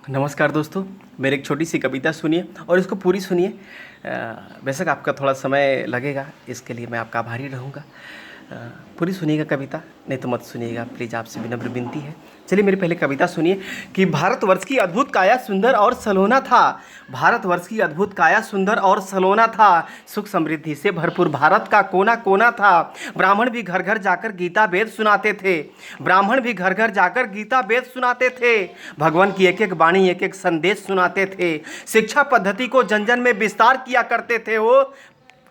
नमस्कार दोस्तों, मेरी एक छोटी सी कविता सुनिए और इसको पूरी सुनिए। बेशक आपका थोड़ा समय लगेगा, इसके लिए मैं आपका आभारी रहूँगा। पूरी सुनिएगा कविता, नहीं तो मत सुनिएगा प्लीज़, आपसे विनम्र विनती है। चलिए मेरी पहले कविता सुनिए कि भारतवर्ष की अद्भुत काया सुंदर और सलोना था। भारतवर्ष की अद्भुत काया सुंदर और सलोना था। सुख समृद्धि से भरपूर भारत का कोना कोना था। ब्राह्मण भी घर घर जाकर गीता वेद सुनाते थे। ब्राह्मण भी घर घर जाकर गीता वेद सुनाते थे। भगवान की एक एक वाणी एक एक संदेश सुनाते थे। शिक्षा पद्धति को जन जन में विस्तार किया करते थे। वो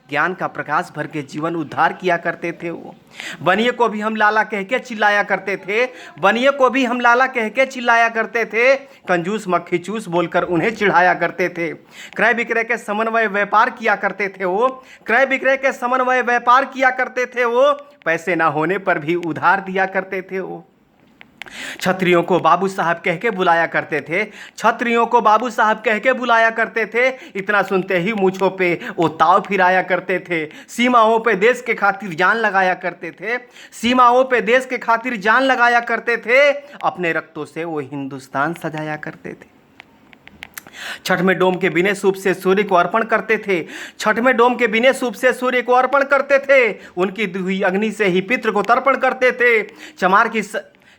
ज्ञान का प्रकाश भर के जीवन उद्धार किया करते थे। वो बनिए को भी हम लाला कह के चिल्लाया करते थे। बनिए को भी हम लाला कह के चिल्लाया करते थे। कंजूस मक्खी चूस बोलकर उन्हें चिढ़ाया करते थे। क्रय विक्रय के समन्वय व्यापार किया करते थे। वो क्रय विक्रय के समन्वय व्यापार किया करते थे। वो पैसे ना होने पर भी उधार दिया करते थे। वो छत्रियों को बाबू साहब कह के बुलाया करते थे। छत्रियों को बाबू साहब कह के बुलाया करते थे। इतना सुनते ही मूंछों पे वो ताव फिराया करते थे। सीमाओं पे देश के खातिर जान लगाया करते थे। सीमाओं पे देश के खातिर जान लगाया करते थे। अपने रक्तों से वो हिंदुस्तान सजाया करते थे। छठ में डोम के बिने सूप से सूर्य को अर्पण करते थे। छठ में डोम के बिने सूप से सूर्य को अर्पण करते थे। उनकी दुही अग्नि से ही पितृ को तर्पण करते थे।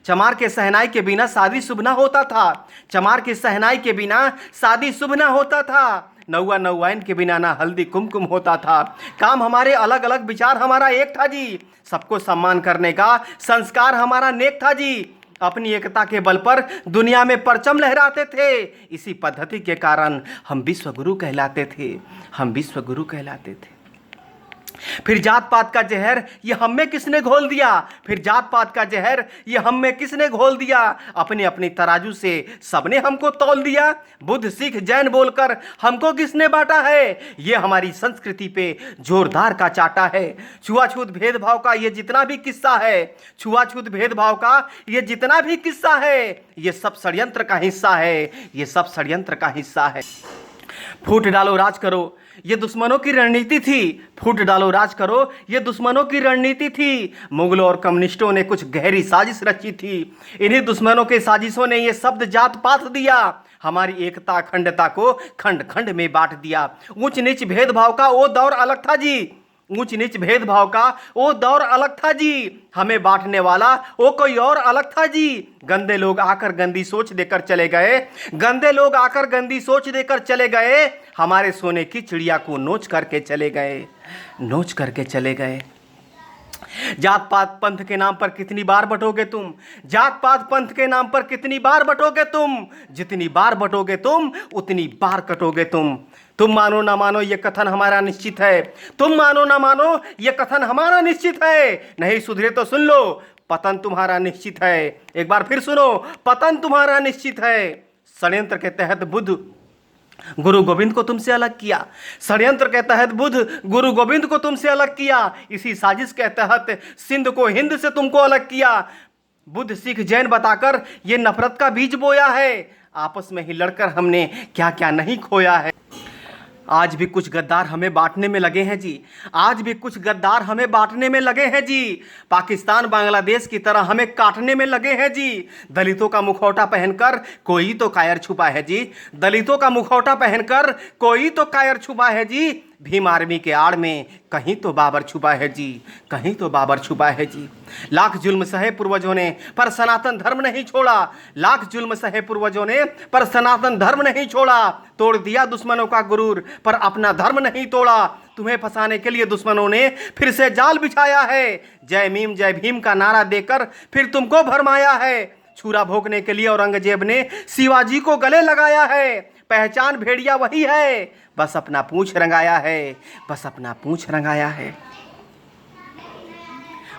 चमार के सहनाई के बिना शादी शुभ ना होता था। चमार की सहनाई के बिना शादी शुभ ना होता था। नौआ नौआइन के बिना ना हल्दी कुमकुम होता था। काम हमारे अलग अलग, विचार हमारा एक था जी। सबको सम्मान करने का संस्कार हमारा नेक था जी। अपनी एकता के बल पर दुनिया में परचम लहराते थे। इसी पद्धति के कारण हम विश्वगुरु कहलाते थे। हम विश्वगुरु कहलाते थे। फिर जात पात का जहर ये हम में किसने घोल दिया। फिर जात पात का जहर ये हम में किसने घोल दिया। अपनी अपनी तराजू से सबने हमको तौल दिया। बुद्ध सिख जैन बोलकर हमको किसने बांटा है। ये हमारी संस्कृति पे जोरदार का चाटा है। छुआछूत भेदभाव का ये जितना भी किस्सा है। छुआछूत भेदभाव का ये जितना भी किस्सा है। ये सब षड्यंत्र का हिस्सा है। ये सब षड्यंत्र का हिस्सा है। फूट डालो राज करो ये दुश्मनों की रणनीति थी। फूट डालो राज करो ये दुश्मनों की रणनीति थी। मुगलों और कम्युनिस्टों ने कुछ गहरी साजिश रची थी। इन्हीं दुश्मनों के साजिशों ने ये शब्द जात पात दिया। हमारी एकता अखंडता को खंड खंड में बांट दिया। ऊंच नीच भेदभाव का वो दौर अलग था जी। ऊंच नीच भेदभाव का वो दौर अलग था जी। हमें बांटने वाला वो कोई और अलग था जी। गंदे लोग आकर गंदी सोच देकर चले गए। गंदे लोग आकर गंदी सोच देकर चले गए। हमारे सोने की चिड़िया को नोच करके चले गए। नोच करके चले गए। जात पात पंथ के नाम पर कितनी बार बटोगे तुम। जात पात पंथ के नाम पर कितनी बार बटोगे तुम। जितनी बार बटोगे तुम उतनी बार कटोगे तुम। तुम मानो ना मानो ये कथन हमारा निश्चित है। तुम मानो ना मानो ये कथन हमारा निश्चित है। नहीं सुधरे तो सुन लो, पतन तुम्हारा निश्चित है। एक बार फिर सुनो, पतन तुम्हारा निश्चित है। षड्यंत्र के तहत बुद्ध गुरु गोविंद को तुमसे अलग किया। षड्यंत्र के तहत बुद्ध गुरु गोविंद को तुमसे अलग किया। इसी साजिश के तहत सिंध को हिंद से तुमको अलग किया। बुद्ध सिख जैन बताकर ये नफरत का बीज बोया है। आपस में ही लड़कर हमने क्या क्या नहीं खोया है। आज भी कुछ गद्दार हमें बांटने में लगे हैं जी। आज भी कुछ गद्दार हमें बांटने में लगे हैं जी। पाकिस्तान बांग्लादेश की तरह हमें काटने में लगे हैं जी। दलितों का मुखौटा पहनकर कोई तो कायर छुपा है जी। दलितों का मुखौटा पहनकर कोई तो कायर छुपा है जी। भीम आर्मी के आड़ में कहीं तो बाबर छुपा है जी। कहीं तो बाबर छुपा है जी। लाख जुल्म सहे पूर्वजों ने पर सनातन धर्म नहीं छोड़ा। लाख जुल्म सहे पूर्वजों ने पर सनातन धर्म नहीं छोड़ा। तोड़ दिया दुश्मनों का गुरूर पर अपना धर्म नहीं तोड़ा। तुम्हें फंसाने के लिए दुश्मनों ने फिर से जाल बिछाया है। जय भीम का नारा देकर फिर तुमको भरमाया है। छुरा भोंकने के लिए औरंगजेब ने शिवाजी को गले लगाया है। पहचान भेड़िया वही है, बस अपना पूंछ रंगाया है। बस अपना पूंछ रंगाया है।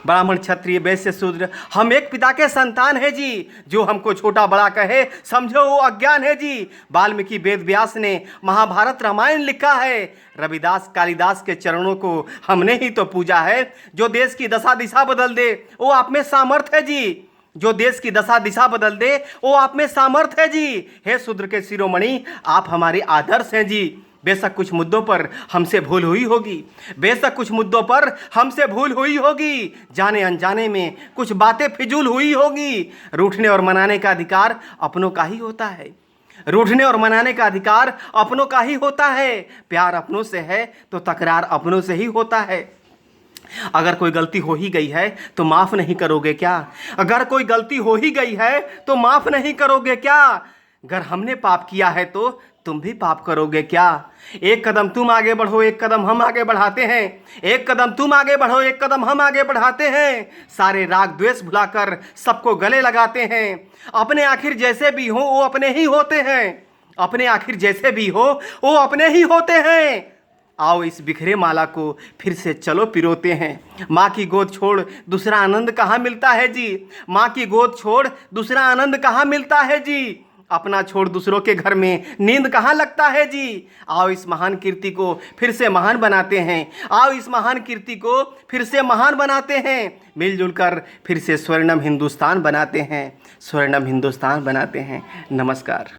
ब्राह्मण क्षत्रिय वैश्य शूद्र हम एक पिता के संतान है जी। जो हमको छोटा बड़ा कहे समझो वो अज्ञान है जी। वाल्मीकि वेद व्यास ने महाभारत रामायण लिखा है। रविदास कालिदास के चरणों को हमने ही तो पूजा है। जो देश की दशा दिशा बदल दे वो आप में सामर्थ है जी। जो देश की दशा दिशा बदल दे वो आप में सामर्थ है जी। हे शूद्र के शिरोमणि आप हमारे आदर्श हैं जी। बेशक कुछ मुद्दों पर हमसे भूल हुई होगी। बेशक कुछ मुद्दों पर हमसे भूल हुई होगी। जाने अनजाने में कुछ बातें फिजूल हुई होगी। रूठने और मनाने का अधिकार अपनों का ही होता है। रूठने और मनाने का अधिकार अपनों का ही होता है। प्यार अपनों से है तो तकरार अपनों से ही होता है। अगर कोई गलती हो ही गई है तो माफ़ नहीं करोगे क्या? अगर कोई गलती हो ही गई है तो माफ़ नहीं करोगे क्या? अगर हमने पाप किया है तो तुम भी पाप करोगे क्या? एक कदम तुम आगे बढ़ो, एक कदम हम आगे बढ़ाते हैं। एक कदम तुम आगे बढ़ो, एक कदम हम आगे बढ़ाते हैं। सारे राग द्वेष भुलाकर सबको गले लगाते हैं। अपने आखिर जैसे भी हो वो अपने ही होते हैं। अपने आखिर जैसे भी हो वो अपने ही होते हैं। आओ इस बिखरे माला को फिर से चलो पिरोते हैं। माँ की गोद छोड़ दूसरा आनंद कहाँ मिलता है जी? माँ की गोद छोड़ दूसरा आनंद कहाँ मिलता है जी? अपना छोड़ दूसरों के घर में नींद कहाँ लगता है जी? आओ इस महान कीर्ति को फिर से महान बनाते हैं। आओ इस महान कीर्ति को फिर से महान बनाते हैं। मिलजुल कर फिर से स्वर्णम हिंदुस्तान बनाते हैं। स्वर्णम हिंदुस्तान बनाते हैं। नमस्कार।